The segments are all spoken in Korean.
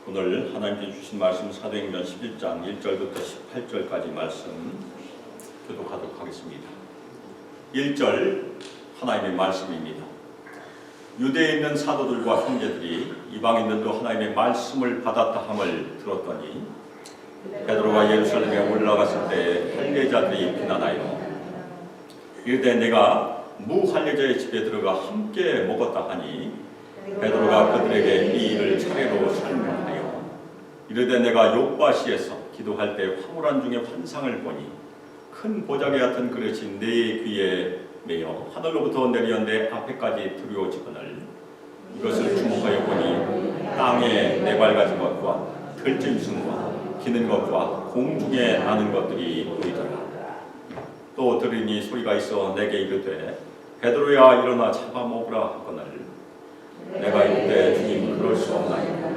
오늘 하나님께 주신 말씀 사도행전 11장 1절부터 18절까지 말씀 교독하도록 하겠습니다. 1절 하나님의 말씀입니다. 유대에 있는 사도들과 형제들이 이방인들도 하나님의 말씀을 받았다 함을 들었더니 베드로가 예루살렘에 올라갔을 때 할례자들이 비난하여 이르되 내가 무할례자의 집에 들어가 함께 먹었다 하니 베드로가 그들에게 이 일을 차례로 설명하여 이르되 내가 요바시에서 기도할 때 화물안 중에 환상을 보니 큰 보자기 같은 그릇이 내 귀에 매여 하늘로부터 내려 내 앞에까지 들여오지거늘 이것을 주목하여 보니 땅에 네발가진 것과 들짐승과 기는 것과 공중에 나는 것들이 보이더라. 또 들으니 소리가 있어 내게 이르되 베드로야 일어나 잡아먹으라 하거늘 내가 이르되 주님 그럴 수 없나이다.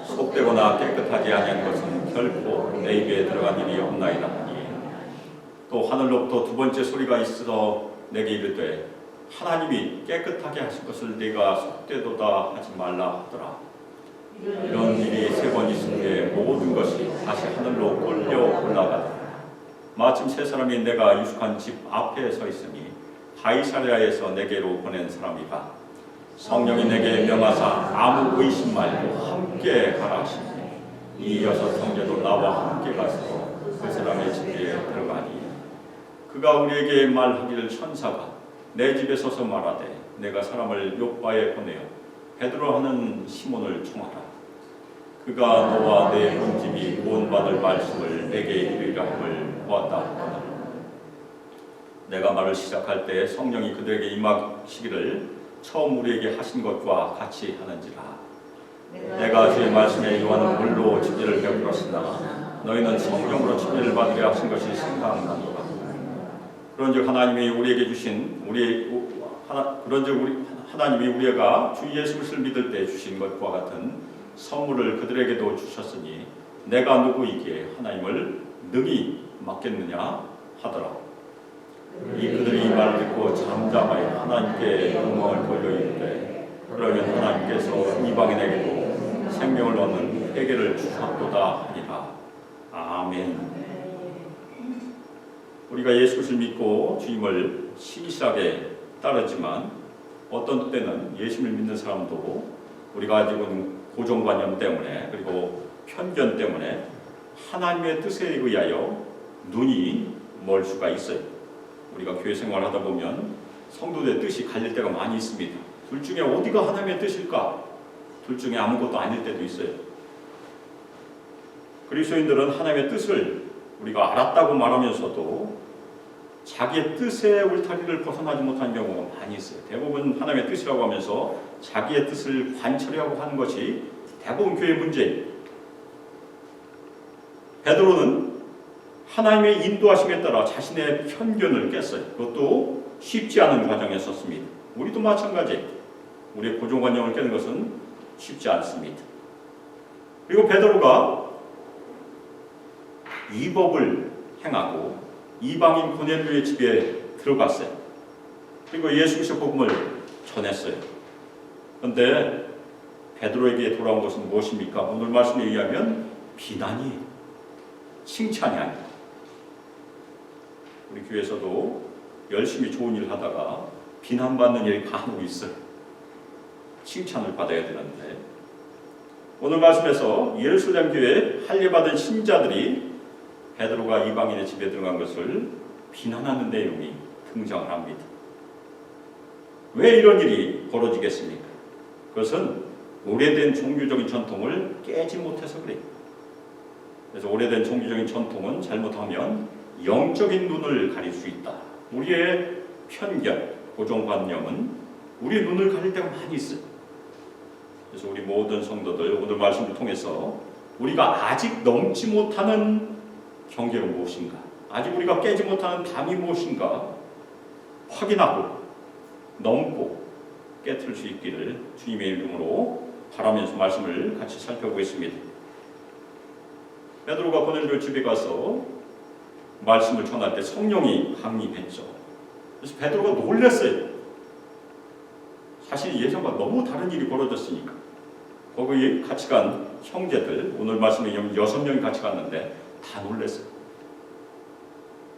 속되거나 깨끗하지 아니한 것은 결코 내 입에 들어간 일이 없나이다 하니 또 하늘로부터 두 번째 소리가 있어 내게 이르되 하나님이 깨끗하게 하신 것을 네가 속되도다 하지 말라 하더라. 이런 일이 세 번 있을 때 모든 것이 다시 하늘로 끌려 올라가더라. 마침 세 사람이 내가 유숙한 집 앞에 서 있으니 가이사랴에서 내게로 보낸 사람이가 성령이 내게 명하사 아무 의심 말고 함께 가라 하시니 이 여섯 형제도 나와 함께 가서 그 사람의 집에 들어가니 그가 우리에게 말하기를 천사가 내 집에 서서 말하되 내가 사람을 요바에 보내어 베드로 하는 시몬을 청하라. 그가 너와 내 본집이 구원받을 말씀을 내게 이르리라 함을 보았다 하더라. 내가 말을 시작할 때 성령이 그들에게 임하시기를 처음 우리에게 하신 것과 같이 하는지라. 내가 주의 말씀에 요한은 물로 진리를 베풀었으나 너희는 성령으로 진리를 받으려 하신 것이 생각나노라. 그런즉 하나님이 우리에게 주신 하나님이 우리가 주 예수 그리스도를 믿을 때 주신 것과 같은 선물을 그들에게도 주셨으니 내가 누구이기에 하나님을 능히 맡겠느냐 하더라. 그들이 이 말을 듣고 잠잠하여 하나님께 영광을 돌려 이르되 그러면 하나님께서 이방인에게도 생명을 얻는 회개를 주셨도다 하니라. 아멘. 우리가 예수 그리스도를 믿고 주님을 신실하게 따르지만 어떤 때는 예수를 믿는 사람도 우리가 가지고 있는 고정관념 때문에 그리고 편견 때문에 하나님의 뜻에 의하여 눈이 멀 수가 있어요. 우리가 교회 생활을 하다 보면 성도들의 뜻이 갈릴 때가 많이 있습니다. 둘 중에 어디가 하나님의 뜻일까? 둘 중에 아무것도 아닐 때도 있어요. 그리스도인들은 하나님의 뜻을 우리가 알았다고 말하면서도 자기의 뜻의 울타리를 벗어나지 못하는 경우가 많이 있어요. 대부분 하나님의 뜻이라고 하면서 자기의 뜻을 관철하고 하는 것이 대부분 교회의 문제예요. 베드로는 하나님의 인도하심에 따라 자신의 편견을 깼어요. 그것도 쉽지 않은 과정이었습니다. 우리도 마찬가지예요. 우리의 고정관념을 깨는 것은 쉽지 않습니다. 그리고 베드로가 위법을 행하고 이방인 고넬료의 집에 들어갔어요. 그리고 예수 그리스도 복음을 전했어요. 그런데 베드로에게 돌아온 것은 무엇입니까? 오늘 말씀에 의하면 비난이에요. 칭찬이 아닙니다. 우리 교회에서도 열심히 좋은 일 하다가 비난받는 일이 간혹 있어요. 칭찬을 받아야 되는데 오늘 말씀에서 예루살렘 교회에 할례받은 신자들이 베드로가 이방인의 집에 들어간 것을 비난하는 내용이 등장을 합니다. 왜 이런 일이 벌어지겠습니까? 그것은 오래된 종교적인 전통을 깨지 못해서 그래요. 그래서 오래된 종교적인 전통은 잘못하면 영적인 눈을 가릴 수 있다. 우리의 편견, 고정관념은 우리의 눈을 가릴 때가 많이 있어요. 그래서 우리 모든 성도들 오늘 말씀을 통해서 우리가 아직 넘지 못하는 경계가 무엇인가, 아직 우리가 깨지 못하는 담이 무엇인가 확인하고 넘고 깨트릴 수 있기를 주님의 이름으로 바라면서 말씀을 같이 살펴보겠습니다. 베드로가 고넬료 집에 가서 말씀을 전할 때 성령이 강림했죠. 그래서 베드로가 놀랐어요. 사실 예전과 너무 다른 일이 벌어졌으니까. 거기 같이 간 형제들, 오늘 말씀에 6명이 같이 갔는데 다 놀랐어요.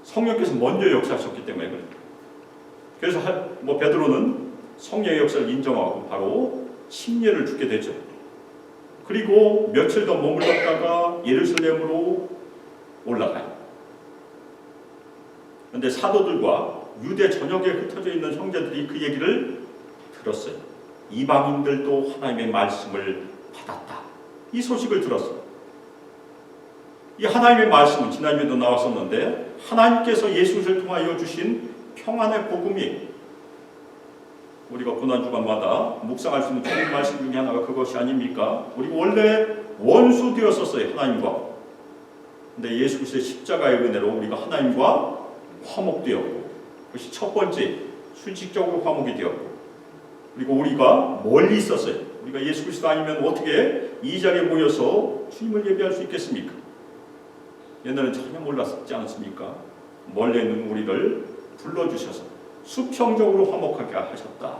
성령께서 먼저 역사하셨기 때문에 그래요. 그래서 베드로는 성령의 역사를 인정하고 바로 침례를 주게 되죠. 그리고 며칠 더 머물렀다가 예루살렘으로 올라가요. 그런데 사도들과 유대 전역에 흩어져 있는 형제들이 그 얘기를 들었어요. 이방인들도 하나님의 말씀을 받았다. 이 소식을 들었어요. 이 하나님의 말씀은 지난주에도 나왔었는데 하나님께서 예수를 통하여 주신 평안의 복음이 우리가 고난주간마다 묵상할 수 있는 좋은 말씀 중에 하나가 그것이 아닙니까? 우리 원래 원수 되었었어요, 하나님과. 근데 예수 그리스도의 십자가의 은혜로 우리가 하나님과 화목되었고, 그것이 첫 번째 수직적으로 화목이 되었고, 그리고 우리가 멀리 있었어요. 우리가 예수 그리스도 아니면 어떻게 이 자리에 모여서 주님을 예배할 수 있겠습니까? 옛날엔 전혀 몰랐지 않습니까? 멀리 있는 우리를 불러주셔서 수평적으로 화목하게 하셨다.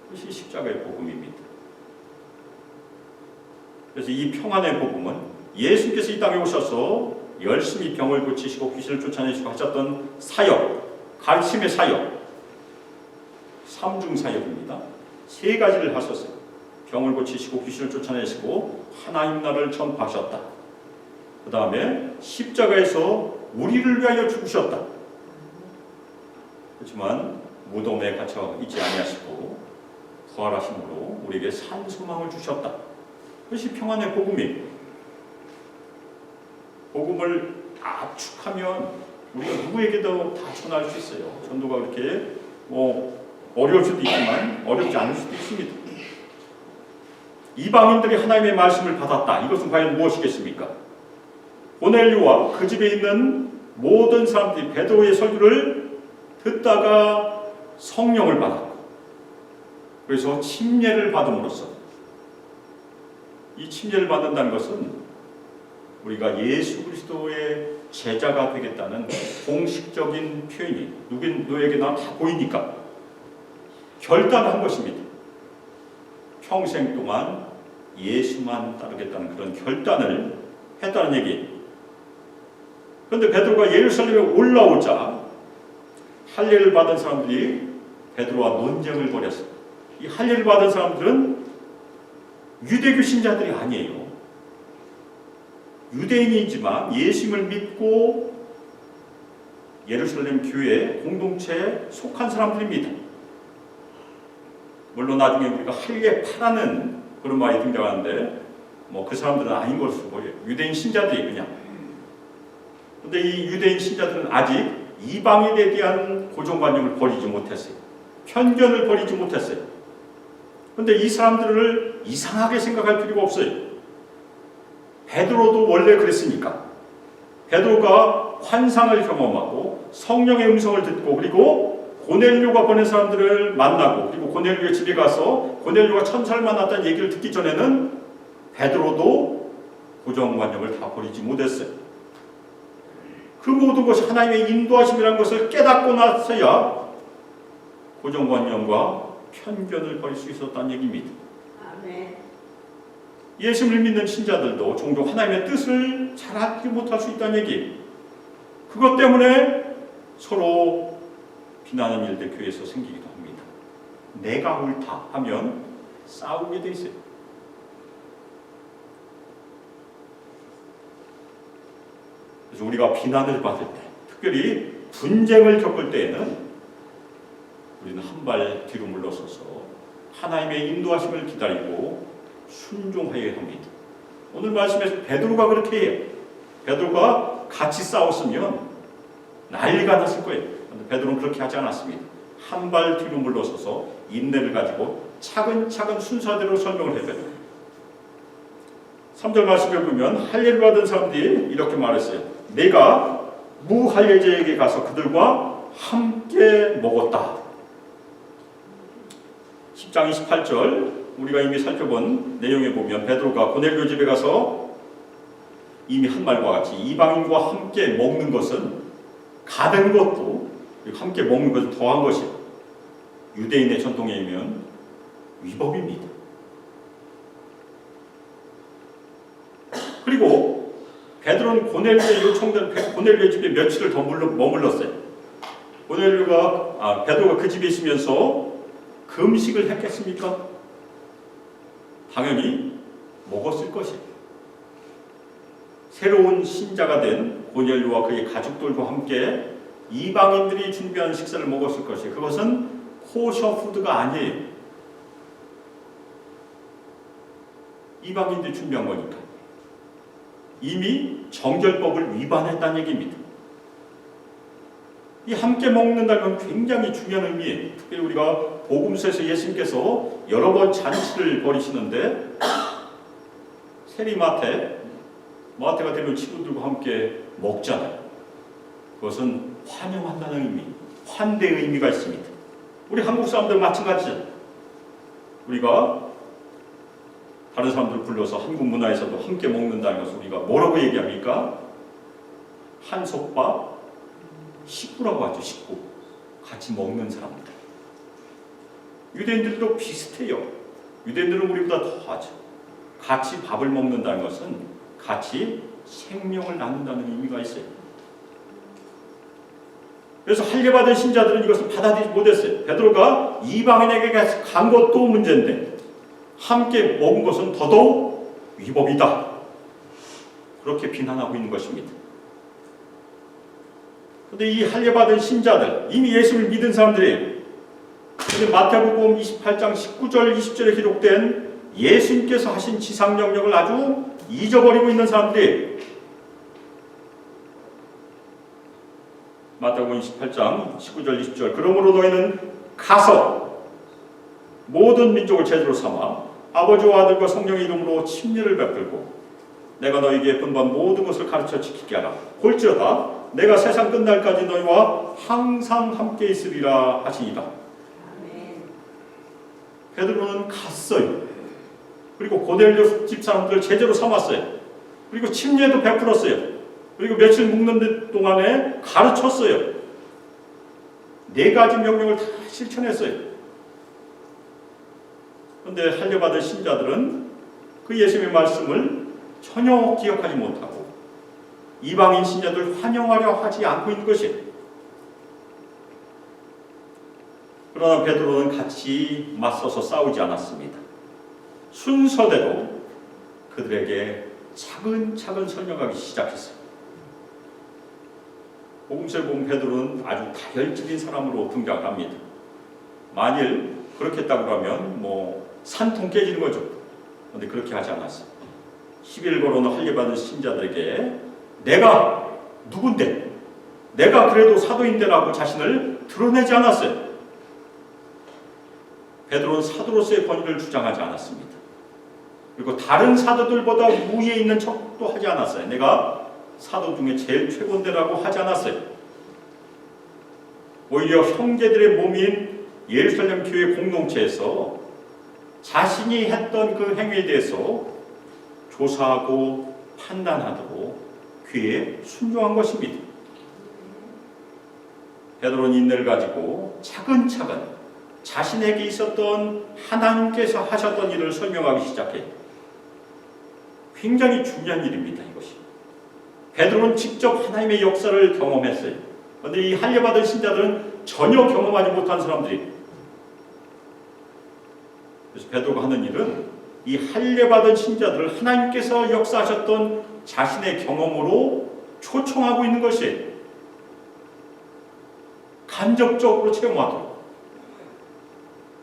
그것이 십자가의 복음입니다. 그래서 이 평안의 복음은 예수께서 이 땅에 오셔서 열심히 병을 고치시고 귀신을 쫓아내시고 하셨던 사역, 가르침의 사역, 삼중 사역입니다. 세 가지를 하셨어요. 병을 고치시고 귀신을 쫓아내시고 하나님 나라를 전파하셨다. 그 다음에 십자가에서 우리를 위하여 죽으셨다. 그렇지만 무덤에 갇혀 있지 아니하시고 부활하심으로 우리에게 산 소망을 주셨다. 그것이 평안의 복음이에요. 복음을 압축하면 우리가 누구에게도 다 전할 수 있어요. 전도가 그렇게 어려울 수도 있지만 어렵지 않을 수도 있습니다. 이방인들이 하나님의 말씀을 받았다. 이것은 과연 무엇이겠습니까? 고넬료와 그 집에 있는 모든 사람들이 베드로의 설교를 듣다가 성령을 받았고, 그래서 침례를 받음으로써, 이 침례를 받는다는 것은 우리가 예수 그리스도의 제자가 되겠다는 공식적인 표현이 누구에게나 다 보이니까 결단한 것입니다. 평생 동안 예수만 따르겠다는 그런 결단을 했다는 얘기예요. 그런데 베드로가 예루살렘에 올라오자 할례를 받은 사람들이 베드로와 논쟁을 벌였어요. 이 할례를 받은 사람들은 유대교 신자들이 아니에요. 유대인이지만 예수님을 믿고 예루살렘 교회 공동체에 속한 사람들입니다. 물론 나중에 우리가 할례파라는 그런 말이 등장하는데 그 사람들은 아닌 것으로 보여요. 유대인 신자들이 그냥. 그런데 이 유대인 신자들은 아직 이방인에 대한 고정관념을 버리지 못했어요. 편견을 버리지 못했어요. 그런데 이 사람들을 이상하게 생각할 필요가 없어요. 베드로도 원래 그랬으니까. 베드로가 환상을 경험하고 성령의 음성을 듣고 그리고 고넬료가 보낸 사람들을 만나고 그리고 고넬료의 집에 가서 고넬료가 천사를 만났다는 얘기를 듣기 전에는 베드로도 고정관념을 다 버리지 못했어요. 그 모든 것이 하나님의 인도하심이라는 것을 깨닫고 나서야 고정관념과 편견을 버릴 수 있었다는 얘기입니다. 아멘. 예수를 믿는 신자들도 종종 하나님의 뜻을 잘 알지 못할 수 있다는 얘기. 그것 때문에 서로 비난하는 일들 교회에서 생기기도 합니다. 내가 옳다 하면 싸우게 돼 있어요. 그래서 우리가 비난을 받을 때, 특별히 분쟁을 겪을 때에는 우리는 한 발 뒤로 물러서서 하나님의 인도하심을 기다리고 순종해야 합니다. 오늘 말씀에서 베드로가 그렇게 해요. 베드로가 같이 싸웠으면 난리가 났을 거예요. 그런데 베드로는 그렇게 하지 않았습니다. 한 발 뒤로 물러서서 인내를 가지고 차근차근 순서대로 설명을 해줘요. 3절 말씀에 보면 할례를 받은 사람들이 이렇게 말했어요. 내가 무할례자에게 가서 그들과 함께 먹었다. 10장 28절 우리가 이미 살펴본 내용에 보면 베드로가 고넬료 집에 가서 이미 한 말과 같이 이방인과 함께 먹는 것은 가는 것도 함께 먹는 것은 더한 것이에요. 유대인의 전통에 의하면 위법입니다. 그리고 베드로는 고넬료의 요청대로 고넬료의 집에 며칠을 더 머물렀어요. 베드로가 그 집에 있으면서 금식을 했겠습니까? 당연히 먹었을 것이에요. 새로운 신자가 된 고넬료와 그의 가족들과 함께 이방인들이 준비한 식사를 먹었을 것이에요. 그것은 코셔푸드가 아니에요. 이방인들이 준비한 거니까. 이미 정결법을 위반했다는 얘기입니다. 이 함께 먹는다는 건 굉장히 중요한 의미예요. 특별히 우리가 복음서에서 예수님께서 여러 번 잔치를 벌이시는데 마태가 되면 친구들과 함께 먹잖아요. 그것은 환영한다는 의미, 환대의 의미가 있습니다. 우리 한국 사람들 마찬가지잖아요. 우리가 다른 사람들 불러서 한국 문화에서도 함께 먹는다는 것을 우리가 뭐라고 얘기합니까? 한솥밥 식구라고 하죠. 식구. 같이 먹는 사람들. 유대인들도 비슷해요. 유대인들은 우리보다 더 하죠. 같이 밥을 먹는다는 것은 같이 생명을 나눈다는 의미가 있어요. 그래서 할례받은 신자들은 이것을 받아들이지 못했어요. 베드로가 이방인에게 간 것도 문제인데 함께 먹은 것은 더더욱 위법이다. 그렇게 비난하고 있는 것입니다. 그런데 이 할례받은 신자들, 이미 예수를 믿은 사람들이에요. 그런데 마태복음 28장 19절 20절에 기록된 예수님께서 하신 지상명령을 아주 잊어버리고 있는 사람들이에요. 마태복음 28장 19절 20절 그러므로 너희는 가서 모든 민족을 제자로 삼아 아버지와 아들과 성령의 이름으로 침례를 베풀고 내가 너희에게 분부한 모든 것을 가르쳐 지키게 하라. 볼지어다 내가 세상 끝날까지 너희와 항상 함께 있으리라 하시니라. 베드로는 갔어요. 그리고 고넬료 집 사람들을 제자로 삼았어요. 그리고 침례도 베풀었어요. 그리고 며칠 묵는 동안에 가르쳤어요. 4가지 명령을 다 실천했어요. 그런데 할례받은 신자들은 그 예수님의 말씀을 전혀 기억하지 못하고 이방인 신자들 환영하려 하지 않고 있는 것이에요. 그러나 베드로는 같이 맞서서 싸우지 않았습니다. 순서대로 그들에게 차근차근 설명하기 시작했어요. 복음서에 보면 베드로는 아주 다혈질인 사람으로 등장합니다. 만일 그렇게 했다고 하면 산통 깨지는 거죠. 그런데 그렇게 하지 않았어요. 11거로는 할례받은 신자들에게 내가 누군데? 내가 그래도 사도인데라고 자신을 드러내지 않았어요. 베드로는 사도로서의 권위를 주장하지 않았습니다. 그리고 다른 사도들보다 우위에 있는 척도 하지 않았어요. 내가 사도 중에 제일 최고인데라고 하지 않았어요. 오히려 형제들의 몸인 예루살렘 교회 공동체에서 자신이 했던 그 행위에 대해서 조사하고 판단하도록 귀에 순종한 것입니다. 베드로는 인내를 가지고 차근차근 자신에게 있었던 하나님께서 하셨던 일을 설명하기 시작해요. 굉장히 중요한 일입니다. 이것이. 베드로는 직접 하나님의 역사를 경험했어요. 그런데 이 할례받은 신자들은 전혀 경험하지 못한 사람들이에요. 그래서 베드로가 하는 일은 이 할례받은 신자들을 하나님께서 역사하셨던 자신의 경험으로 초청하고 있는 것이에요. 간접적으로 체험하도록.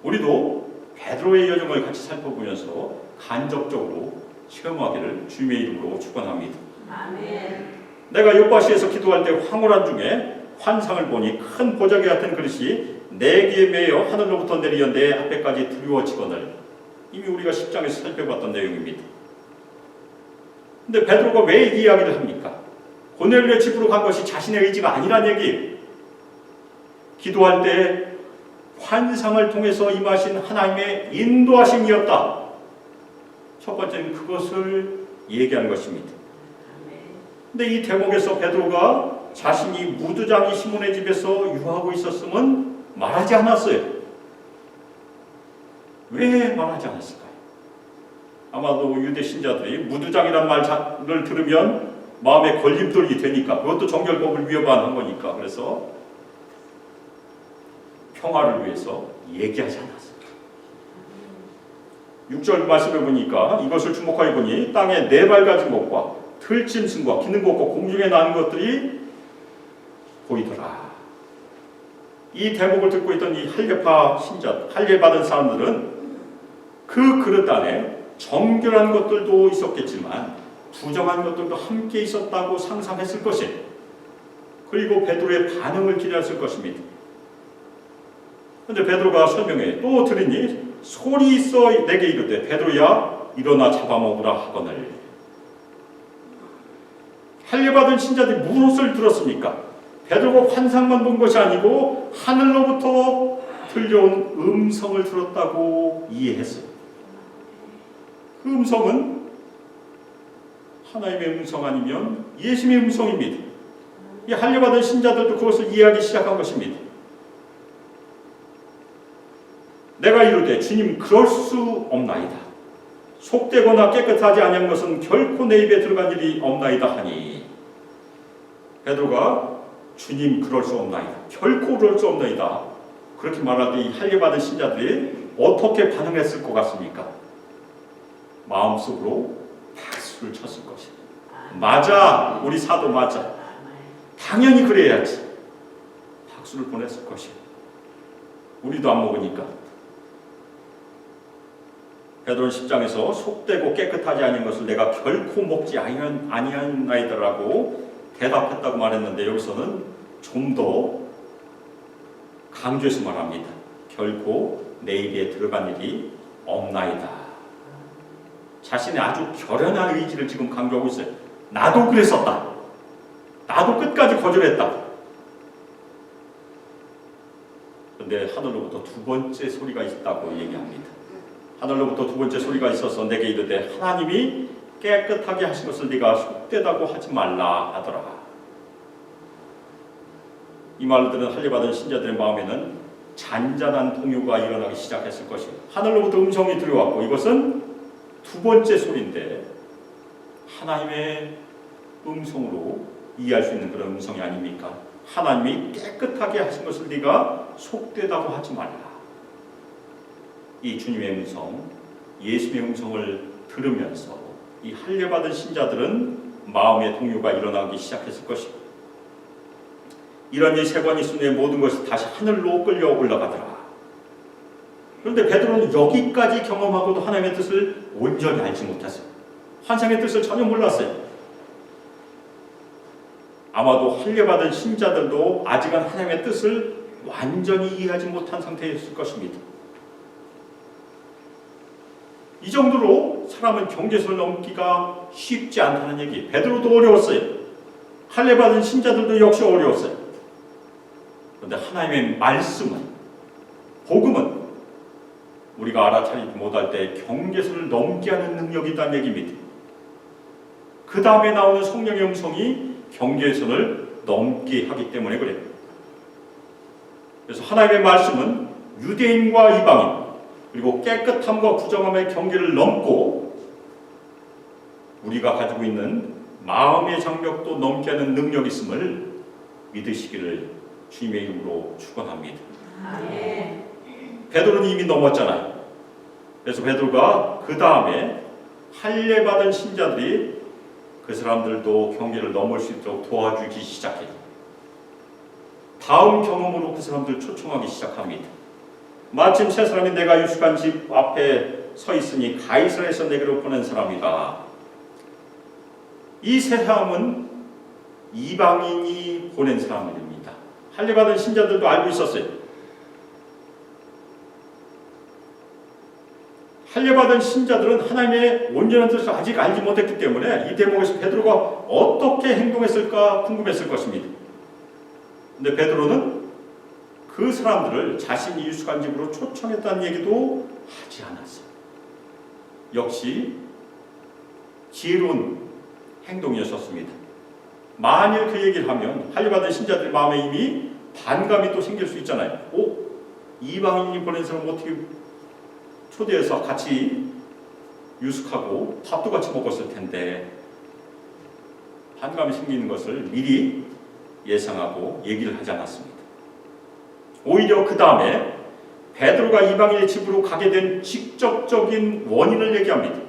우리도 베드로의 여정을 같이 살펴보면서 간접적으로 체험하기를 주님의 이름으로 축원합니다. 아멘. 내가 요바시에서 기도할 때 황홀한 중에 환상을 보니 큰 보자기 같은 그릇이 4개에 매여 하늘로부터 내리어 내 앞에까지 드리워지거늘. 이미 우리가 10장에서 살펴봤던 내용입니다. 근데 베드로가 왜 이 이야기를 합니까? 고넬료의 집으로 간 것이 자신의 의지가 아니란 얘기예요. 기도할 때 환상을 통해서 임하신 하나님의 인도하심이었다. 첫 번째는 그것을 얘기한 것입니다. 근데 이 대목에서 베드로가 자신이 무두장이 시몬의 집에서 유하고 있었음은 말하지 않았어요. 왜 말하지 않았을까요? 아마도 유대 신자들이 무두장이란 말을 들으면 마음에 걸림돌이 되니까, 그것도 정결법을 위반한 거니까, 그래서 평화를 위해서 얘기하지 않았어요. 6절 말씀해 보니까 이것을 주목하여 보니 땅에 네 발 가진 것과 들짐승과 기는 것과 공중에 나는 것들이 보이더라. 이 대목을 듣고 있던 이 할례파 신자, 할례 받은 사람들은 그 그릇 안에 정결한 것들도 있었겠지만 부정한 것들도 함께 있었다고 상상했을 것이에요. 그리고 베드로의 반응을 기대했을 것입니다. 그런데 베드로가 설명해 또 들으니 소리 있어 내게 이르되 베드로야 일어나 잡아먹으라 하거늘. 할례받은 신자들이 무엇을 들었습니까? 베드로가 환상만 본 것이 아니고 하늘로부터 들려온 음성을 들었다고 이해했어요. 그 음성은 하나님의 음성 아니면 예수님의 음성입니다. 이 할례받은 신자들도 그것을 이해하기 시작한 것입니다. 내가 이르되 주님 그럴 수 없나이다. 속되거나 깨끗하지 아니한 것은 결코 내 입에 들어간 일이 없나이다 하니, 베드로가 주님 그럴 수 없나이다, 결코 그럴 수 없나이다, 그렇게 말할 때 이 할례받은 신자들이 어떻게 반응했을 것 같습니까? 마음속으로 박수를 쳤을 것이다. 맞아, 우리 사도 맞아, 당연히 그래야지, 박수를 보냈을 것이야. 우리도 안 먹으니까. 베드로는 10장에서 속되고 깨끗하지 아닌 것을 내가 결코 먹지 아니하나이다라고 대답했다고 말했는데, 여기서는 좀 더 강조해서 말합니다. 결코 내 입에 들어간 일이 없나이다. 자신의 아주 결연한 의지를 지금 강조하고 있어요. 나도 그랬었다. 나도 끝까지 거절했다. 그런데 하늘로부터 두 번째 소리가 있다고 얘기합니다. 하늘로부터 두 번째 소리가 있어서 내게 이르되 하나님이 깨끗하게 하신 것을 네가 속되다고 하지 말라 하더라. 이 말을 들은 할례받은 신자들의 마음에는 잔잔한 동요가 일어나기 시작했을 것입니다. 하늘로부터 음성이 들어왔고, 이것은 두 번째 소리인데 하나님의 음성으로 이해할 수 있는 그런 음성이 아닙니까? 하나님이 깨끗하게 하신 것을 네가 속되다고 하지 말라. 이 주님의 음성, 예수님의 음성을 들으면서 이 할례받은 신자들은 마음의 동요가 일어나기 시작했을 것입니다. 이런 일 세 번 있은 후에 모든 것이 다시 하늘로 끌려 올라가더라. 그런데 베드로는 여기까지 경험하고도 하나님의 뜻을 온전히 알지 못했어요. 환상의 뜻을 전혀 몰랐어요. 아마도 할례받은 신자들도 아직은 하나님의 뜻을 완전히 이해하지 못한 상태였을 것입니다. 이 정도로 사람은 경계선을 넘기가 쉽지 않다는 얘기. 베드로도 어려웠어요. 할례받은 신자들도 역시 어려웠어요. 그런데 하나님의 말씀은, 복음은 우리가 알아차리지 못할 때 경계선을 넘게 하는 능력이 있다는 얘기입니다. 그 다음에 나오는 성령의 음성이 경계선을 넘게 하기 때문에 그래요. 그래서 하나님의 말씀은 유대인과 이방인, 그리고 깨끗함과 부정함의 경계를 넘고 우리가 가지고 있는 마음의 장벽도 넘게 하는 능력이 있음을 믿으시기를 주님의 이름으로 축원합니다. 아멘. 베드로는 이미 넘었잖아요. 그래서 베드로가 그 다음에 할례받은 신자들이 그 사람들도 경계를 넘을 수 있도록 도와주기 시작해요. 다음 경험으로 그 사람들을 초청하기 시작합니다. 마침 세 사람이 내가 유숙한 집 앞에 서 있으니 가이사랴에서 내게로 보낸 사람이다. 이 세 사람은 이방인이 보낸 사람들입니다. 할례받은 신자들도 알고 있었어요. 할례받은 신자들은 하나님의 온전한 뜻을 아직 알지 못했기 때문에 이 대목에서 베드로가 어떻게 행동했을까 궁금했을 것입니다. 그런데 베드로는 그 사람들을 자신이 유숙한 집으로 초청했다는 얘기도 하지 않았어요. 역시 지혜로운 행동이었습니다. 만일 그 얘기를 하면 할례받은 신자들 마음에 이미 반감이 또 생길 수 있잖아요. 이방인이 보낸 사람 어떻게 초대해서 같이 유숙하고 밥도 같이 먹었을 텐데 반감이 생기는 것을 미리 예상하고 얘기를 하지 않았습니다. 오히려 그 다음에 베드로가 이방인의 집으로 가게 된 직접적인 원인을 얘기합니다.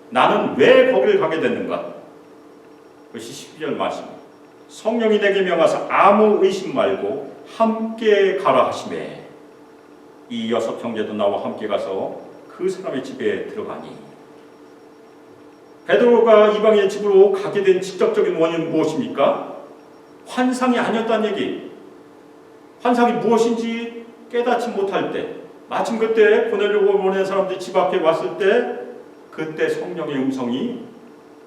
나는 왜 거기를 가게 됐는가? 그것이 12절 말씀입니다. 성령이 내게 명하사 아무 의심 말고 함께 가라 하시매 이 6 형제도 나와 함께 가서 그 사람의 집에 들어가니. 베드로가 이방인의 집으로 가게 된 직접적인 원인은 무엇입니까? 환상이 아니었다는 얘기. 환상이 무엇인지 깨닫지 못할 때, 마침 그때 고넬료가 보낸 사람들이 집 앞에 왔을 때 그때 성령의 음성이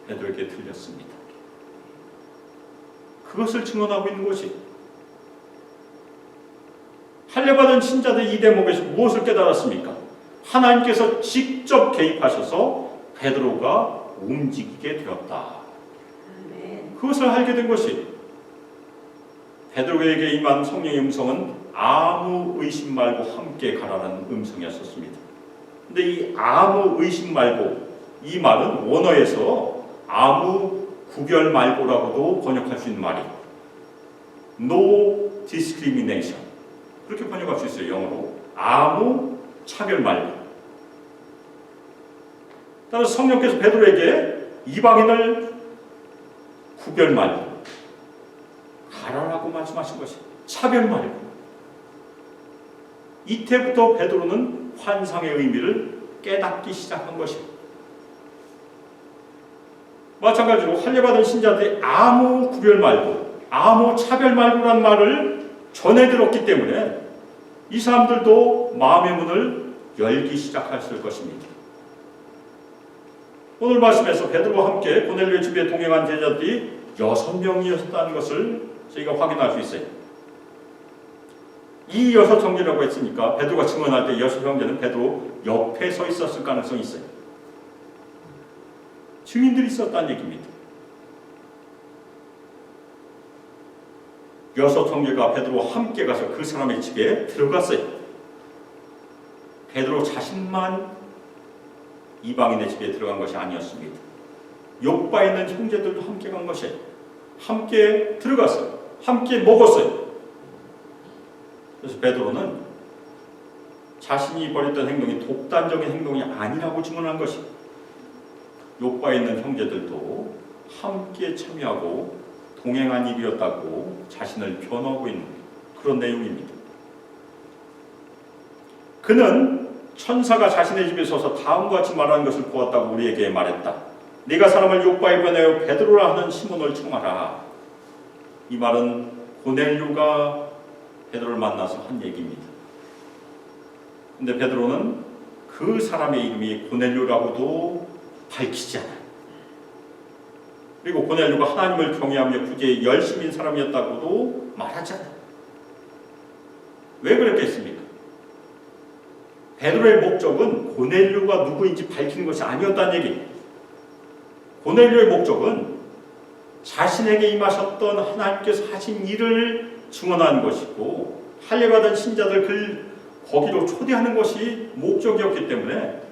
베드로에게 들렸습니다. 그것을 증언하고 있는 것이 할례받은 신자들 이 대목에서 무엇을 깨달았습니까? 하나님께서 직접 개입하셔서 베드로가 움직이게 되었다. 그것을 알게 된 것이 베드로에게 임한 성령의 음성은 아무 의심 말고 함께 가라는 음성이었습니다. 근데 이 아무 의심 말고 이 말은 원어에서 아무 구별 말고라고도 번역할 수 있는 말이에요. No discrimination. 그렇게 번역할 수 있어요. 영어로. 아무 차별 말고. 따라서 성령께서 베드로에게 이방인을 구별 말고 가라라고 말씀하신 것이 차별 말고. 이때부터 베드로는 환상의 의미를 깨닫기 시작한 것입니다. 마찬가지로 할례받은 신자들이 아무 구별 말고 아무 차별 말고란 말을 전해 들었기 때문에 이 사람들도 마음의 문을 열기 시작했을 것입니다. 오늘 말씀에서 베드로와 함께 고넬료의 집에 동행한 제자들이 6명이었다는 것을 저희가 확인할 수 있어요. 이 6 형제라고 했으니까 베드로가 증언할 때 6 형제는 베드로 옆에 서 있었을 가능성이 있어요. 증인들이 있었다는 얘기입니다. 6 형제가 베드로와 함께 가서 그 사람의 집에 들어갔어요. 베드로 자신만 이방인의 집에 들어간 것이 아니었습니다. 욥바에 있는 형제들도 함께 간 것이에요. 함께 들어갔어요. 함께 먹었어요. 그래서 베드로는 자신이 벌였던 행동이 독단적인 행동이 아니라고 증언한 것이에요. 욥바에 있는 형제들도 함께 참여하고 동행한 일이었다고 자신을 변호하고 있는 그런 내용입니다. 그는 천사가 자신의 집에 서서 다음과 같이 말하는 것을 보았다고 우리에게 말했다. 네가 사람을 욥바에 보내어 베드로라 하는 시몬을 청하라. 이 말은 고넬료가 베드로를 만나서 한 얘기입니다. 근데 베드로는 그 사람의 이름이 고넬료라고도 밝히지 않아요. 그리고 고넬료가 하나님을 경외하며 구제에 열심인 사람이었다고도 말하지 않아요. 왜 그랬겠습니까? 베드로의 목적은 고넬료가 누구인지 밝히는 것이 아니었다는 얘기입니다. 고넬료의 목적은 자신에게 임하셨던 하나님께서 하신 일을 증언하는 것이고 할례받은 신자들 거기로 초대하는 것이 목적이었기 때문에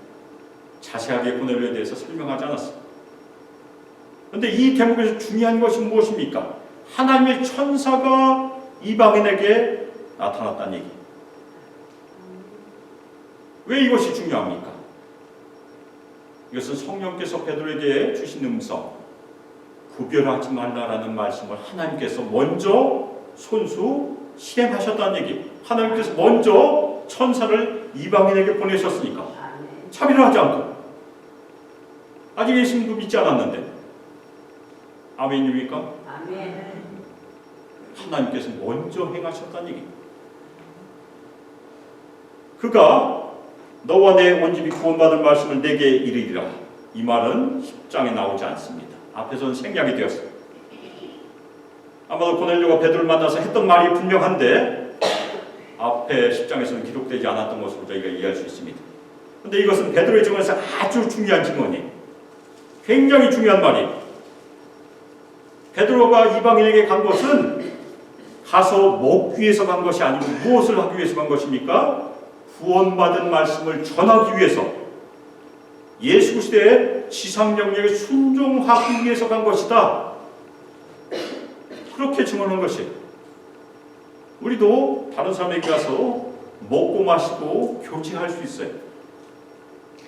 자세하게 고넬료에 대해서 설명하지 않았습니다. 그런데 이 대목에서 중요한 것이 무엇입니까? 하나님의 천사가 이방인에게 나타났다는 얘기. 왜 이것이 중요합니까? 이것은 성령께서 베드로에게 주신 음성, 구별하지 말라라는 말씀을 하나님께서 먼저 손수 실행하셨다는 얘기. 하나님께서 먼저 천사를 이방인에게 보내셨으니까 차별하지 않고. 아직 예수님도 믿지 않았는데 아멘입니까? 아멘. 하나님께서 먼저 행하셨다는 얘기. 그가 너와 내 온 집이 구원받을 말씀을 내게 이르리라. 이 말은 10장에 나오지 않습니다. 앞에서는 생략이 되었어요. 아마도 고넬료가 베드로를 만나서 했던 말이 분명한데 앞에 10장에서는 기록되지 않았던 것으로 저희가 이해할 수 있습니다. 그런데 이것은 베드로의 증언에서 아주 중요한 증언이에요. 굉장히 중요한 말이에요. 베드로가 이방인에게 간 것은 가서 먹기 위해서 간 것이 아니고 무엇을 하기 위해서 간 것입니까? 구원받은 말씀을 전하기 위해서 예수 그리스도의 지상 명령에 순종하기 위해서 간 것이다. 그렇게 증언한 것이에요. 우리도 다른 사람에게 가서 먹고 마시고 교제할 수 있어요.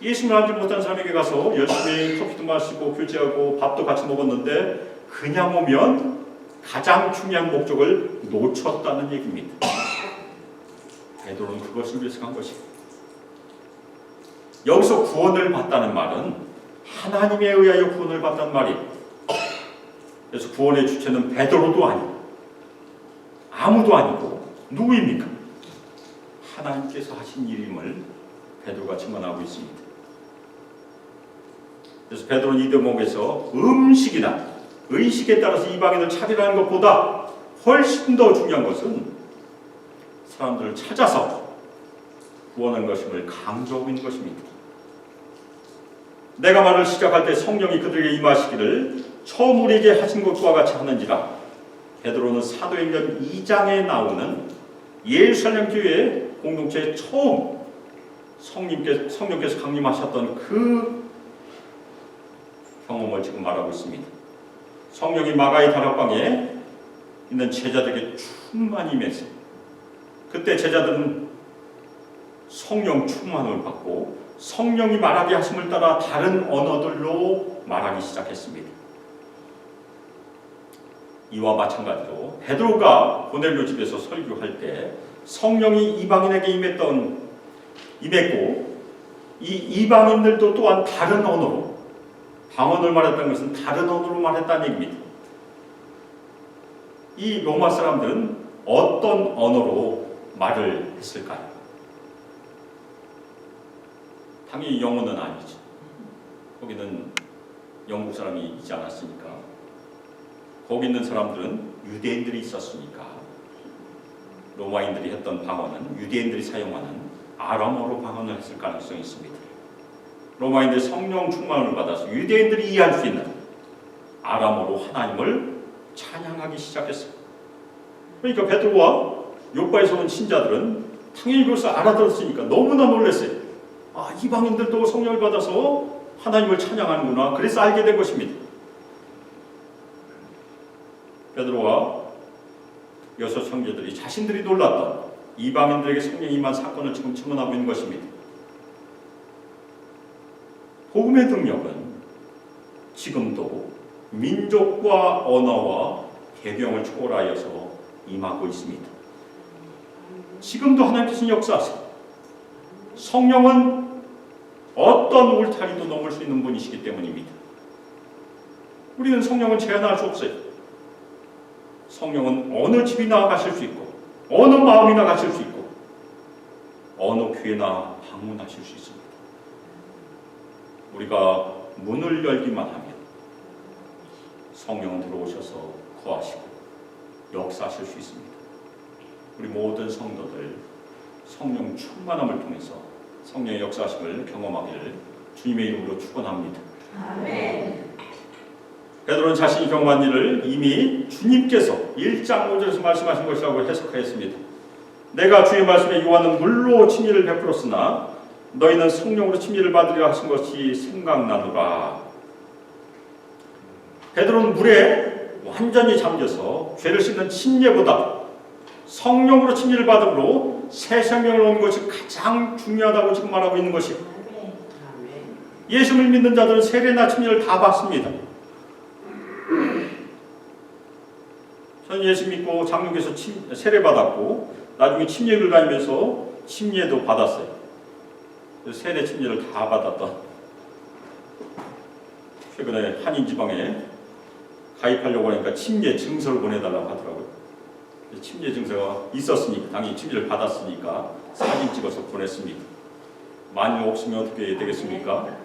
예수를 알지 못한 사람에게 가서 열심히 커피도 마시고 교제하고 밥도 같이 먹었는데 그냥 오면 가장 중요한 목적을 놓쳤다는 얘기입니다. 베드로는 그것을 위해서 간 것이에요. 여기서 구원을 받다는 말은 하나님에 의하여 구원을 받다는 말이에요. 그래서 구원의 주체는 베드로도 아니고 아무도 아니고 누구입니까? 하나님께서 하신 일임을 베드로가 증언하고 있습니다. 그래서 베드로는 이 대목에서 음식이나 의식에 따라서 이방인을 차별하는 것보다 훨씬 더 중요한 것은 사람들을 찾아서 구원한 것임을 강조하고 있는 것입니다. 내가 말을 시작할 때 성령이 그들에게 임하시기를 처음 우리에게 하신 것과 같이 하는지라. 베드로는 사도행전 2장에 나오는 예루살렘 교회 공동체에 처음 성령께서 강림하셨던 그 경험을 지금 말하고 있습니다. 성령이 마가의 다락방에 있는 제자들에게 충만히 임했어요. 그때 제자들은 성령 충만을 받고 성령이 말하게 하심을 따라 다른 언어들로 말하기 시작했습니다. 이와 마찬가지로 베드로가 고넬료 집에서 설교할 때 성령이 이방인에게 임했고 이 이방인들도 또한 다른 언어로 방언을 말했다는 것은 다른 언어로 말했다는 얘기입니다. 이 로마 사람들은 어떤 언어로 말을 했을까요? 당연히 영어는 아니죠. 거기는 영국 사람이 있지 않았으니까. 거기 있는 사람들은 유대인들이 있었으니까 로마인들이 했던 방언은 유대인들이 사용하는 아람어로 방언을 했을 가능성이 있습니다. 로마인들이 성령 충만을 받아서 유대인들이 이해할 수 있는 아람어로 하나님을 찬양하기 시작했어요. 그러니까 베드로와 요바에서 온 신자들은 당연히 그것을 알아들었으니까 너무나 놀랐어요. 아, 이방인들도 성령을 받아서 하나님을 찬양하는구나. 그래서 알게 된 것입니다. 베드로와 여섯 형제들이 자신들이 놀랐던 이방인들에게 성령이 임한 사건을 지금 증언하고 있는 것입니다. 복음의 능력은 지금도 민족과 언어와 계경을 초월하여서 임하고 있습니다. 지금도 하나님께서는 역사하세요. 성령은 어떤 울타리도 넘을 수 있는 분이시기 때문입니다. 우리는 성령을 제한할 수 없어요. 성령은 어느 집이나 가실 수 있고 어느 마음이나 가실 수 있고 어느 교회나 방문하실 수 있습니다. 우리가 문을 열기만 하면 성령은 들어오셔서 거하시고 역사하실 수 있습니다. 우리 모든 성도들 성령 충만함을 통해서 성령의 역사하심을 경험하기를 주님의 이름으로 축원합니다. 아멘. 베드로는 자신이 경험한 일을 이미 주님께서 1장 5절에서 말씀하신 것이라고 해석하였습니다. 내가 주의 말씀에 요한은 물로 침례를 베풀었으나 너희는 성령으로 침례를 받으리라 하신 것이 생각나노라. 베드로는 물에 완전히 잠겨서 죄를 씻는 침례보다 성령으로 침례를 받음으로 새 생명을 얻는 것이 가장 중요하다고 지금 말하고 있는 것이에요. 예수를 믿는 자들은 세례나 침례를 다 받습니다. 저는 예수 믿고 장로교에서 세례 받았고 나중에 침례를 다니면서 침례도 받았어요. 세례 침례를 다 받았던 최근에 한인지방에 가입하려고 하니까 침례 증서를 보내달라고 하더라고요. 침례 증서가 있었으니까 당연히 침례를 받았으니까 사진 찍어서 보냈습니다. 만일 없으면 어떻게 되겠습니까?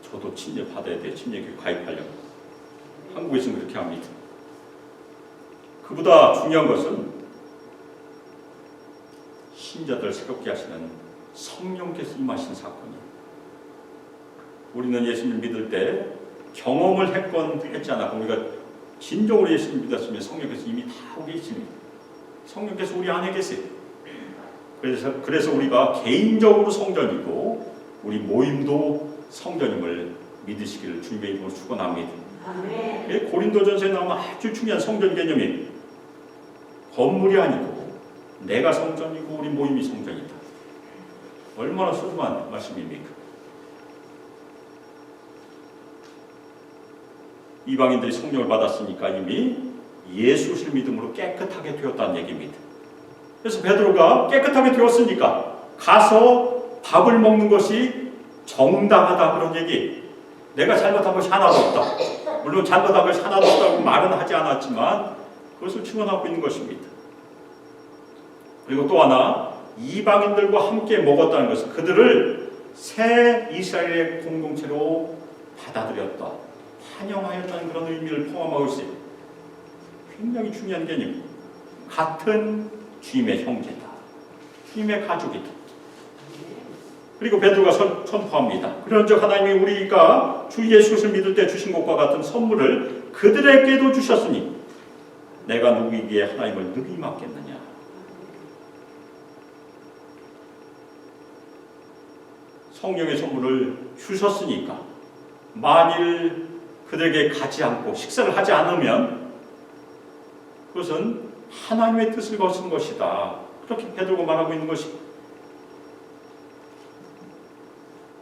저도 침례 받아야 돼요. 침례교회 가입하려고. 한국에서는 그렇게 합니다. 그보다 중요한 것은 신자들 새롭게 하시는 성령께서 임하신 사건이에요. 우리는 예수님을 믿을 때 경험을 했건 했지 않았건 우리가 진정으로 예수님을 믿었으면 성령께서 이미 다 우리 있습니다. 성령께서 우리 안에 계세요. 그래서 우리가 개인적으로 성전이고 우리 모임도 성전임을 믿으시기를 주님의 이름으로 축원합니다. 아멘. 고린도전서에 나오는 아주 중요한 성전 개념이 건물이 아니고 내가 성전이고 우리 모임이 성전이다. 얼마나 소중한 말씀입니까? 이방인들이 성령을 받았으니까 이미 예수를 믿음으로 깨끗하게 되었다는 얘기입니다. 그래서 베드로가 깨끗하게 되었으니까 가서 밥을 먹는 것이 정당하다 그런 얘기. 내가 잘못한 것이 하나도 없다. 물론 잘못한 것이 하나도 없다고 말은 하지 않았지만 그것을 증언하고 있는 것입니다. 그리고 또 하나 이방인들과 함께 먹었다는 것은 그들을 새 이스라엘의 공동체로 받아들였다, 환영하였다는 그런 의미를 포함하고 있어요. 굉장히 중요한 개념. 같은 주님의 형제다, 주님의 가족이다. 그리고 베드로가 선포합니다. 그런즉 하나님이 우리가 주 예수를 믿을 때 주신 것과 같은 선물을 그들에게도 주셨으니 내가 누구에게 하나님을 능히 맡겠느냐. 성령의 선물을 주셨으니까 만일 그들에게 가지 않고 식사를 하지 않으면 그것은 하나님의 뜻을 거스른 것이다. 그렇게 베드로가 말하고 있는 것입니다.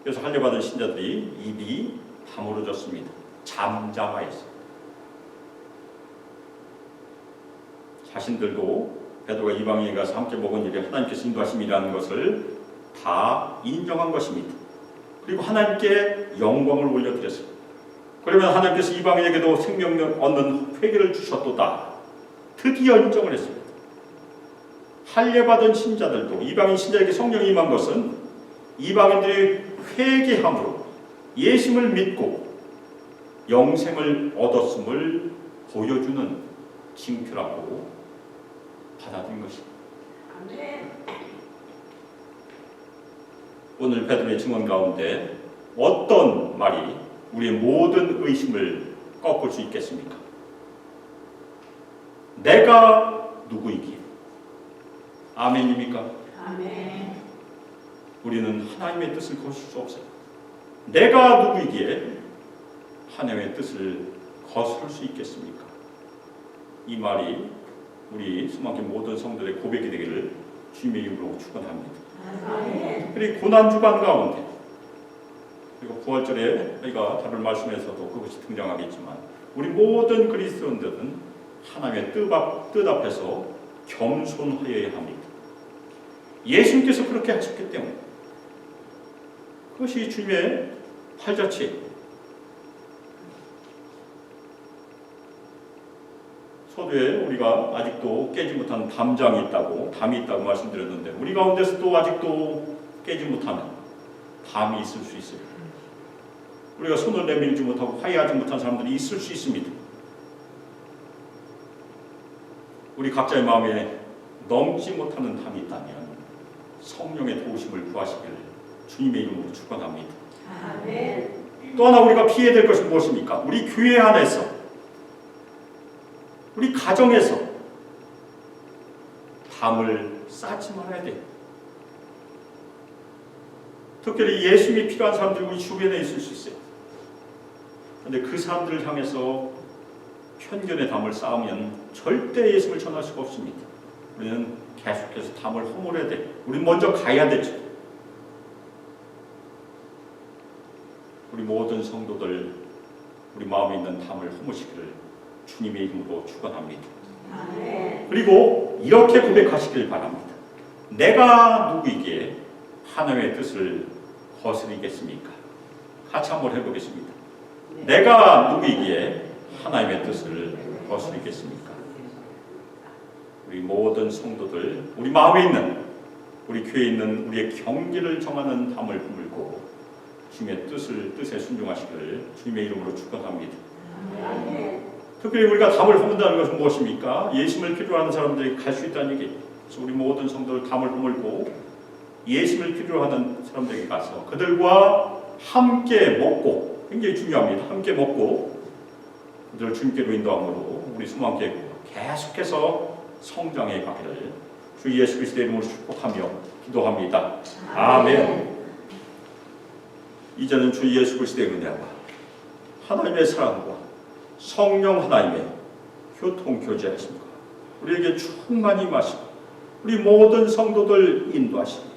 그래서 할례받은 신자들이 입이 다물어졌습니다. 잠잠하였어요. 자신들도 베드로가 이방인에 가서 함께 먹은 일이 하나님께서 인도하심이라는 것을 다 인정한 것입니다. 그리고 하나님께 영광을 올려드렸어요. 그러면 하나님께서 이방인에게도 생명을 얻는 회개를 주셨도다. 드디어 인정을 했습니다. 할례받은 신자들도 이방인 신자에게 성령이 임한 것은 이방인들이 회개함으로 예수를 믿고 영생을 얻었음을 보여주는 징표라고 받아들인 것입니다. 오늘 베드로의 증언 가운데 어떤 말이 우리의 모든 의심을 꺾을 수 있겠습니까? 내가 누구이기에? 아멘입니까? 아멘. 우리는 하나님의 뜻을 거슬 수 없어요. 내가 누구이기에 하나님의 뜻을 거스를 수 있겠습니까? 이 말이 우리 수많은 모든 성도들의 고백이 되기를 주님의 이름으로 축원합니다. 특별히 고난주간 가운데 그리고 부활절에 저희가 다룰 말씀에서도 그것이 등장하겠지만 우리 모든 그리스도인들은 하나님의 뜻 앞에서 겸손하여야 합니다. 예수님께서 그렇게 하셨기 때문에 그것이 주님의 팔자취예요. 서두에 우리가 아직도 깨지 못한 담이 있다고 말씀드렸는데 우리 가운데서도 아직도 깨지 못하는 담이 있을 수 있어요. 우리가 손을 내밀지 못하고 화해하지 못한 사람들이 있을 수 있습니다. 우리 각자의 마음에 넘지 못하는 담이 있다면 성령의 도우심을 구하시기를 주님의 이름으로 축원합니다. 아멘. 또 하나 우리가 피해야 될 것은 무엇입니까? 우리 교회 안에서 우리 가정에서 담을 쌓지 말아야 돼요. 특별히 예수님이 필요한 사람들이 우리 주변에 있을 수 있어요. 그런데 그 사람들을 향해서 편견의 담을 쌓으면 절대 예수님을 전할 수가 없습니다. 우리는 계속해서 담을 허물어야 돼요. 우리는 먼저 가야 되죠. 우리 모든 성도들 우리 마음에 있는 담을 허무시기를 주님의 이름으로 축원합니다. 아멘. 그리고 이렇게 고백하시길 바랍니다. 내가 누구이기에 하나님의 뜻을 거스리겠습니까? 같이 한번 해보겠습니다. 내가 누구이기에 하나님의 뜻을 거스리겠습니까? 우리 모든 성도들 우리 마음에 있는 우리 교회에 있는 우리의 경계를 정하는 담을 품을고 주님의 뜻에 순종하시기를 주님의 이름으로 축원합니다. 아멘. 특별히 우리가 담을 허문다는 것은 무엇입니까? 예수님을 필요로 하는 사람들이 갈 수 있다는 얘기예요. 그래서 우리 모든 성도들 담을 허물고 예수님을 필요로 하는 사람들에게 가서 그들과 함께 먹고, 굉장히 중요합니다. 함께 먹고 그들을 주님께로 인도함으로 우리 수많게 계속해서 성장해 가기를 주 예수 그리스도의 이름으로 축복하며 기도합니다. 아멘. 이제는 주 예수 그리스도의 은혜와 하나님의 사랑과 성령 하나님의 교통 교제하심과 우리에게 충만히 마시고 우리 모든 성도들 인도하시고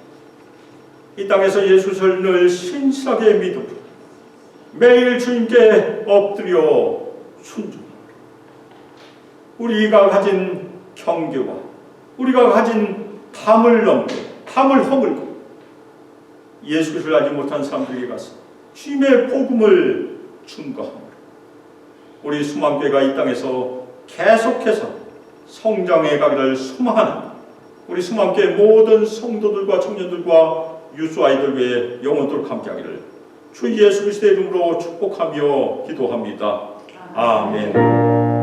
이 땅에서 예수를 늘 신실하게 믿으며 매일 주님께 엎드려 순종하고 우리가 가진 경계와 우리가 가진 담을 넘고 담을 허물고 예수 그리스도를 알지 못한 사람들에게 가서 주님의 복음을 증거하며 우리 수만교회가 이 땅에서 계속해서 성장해 가기를 소망하는 우리 수만교회 모든 성도들과 청년들과 유수 아이들 외에 영원토록 함께하기를 주 예수 그리스도의 이름으로 축복하며 기도합니다. 아멘.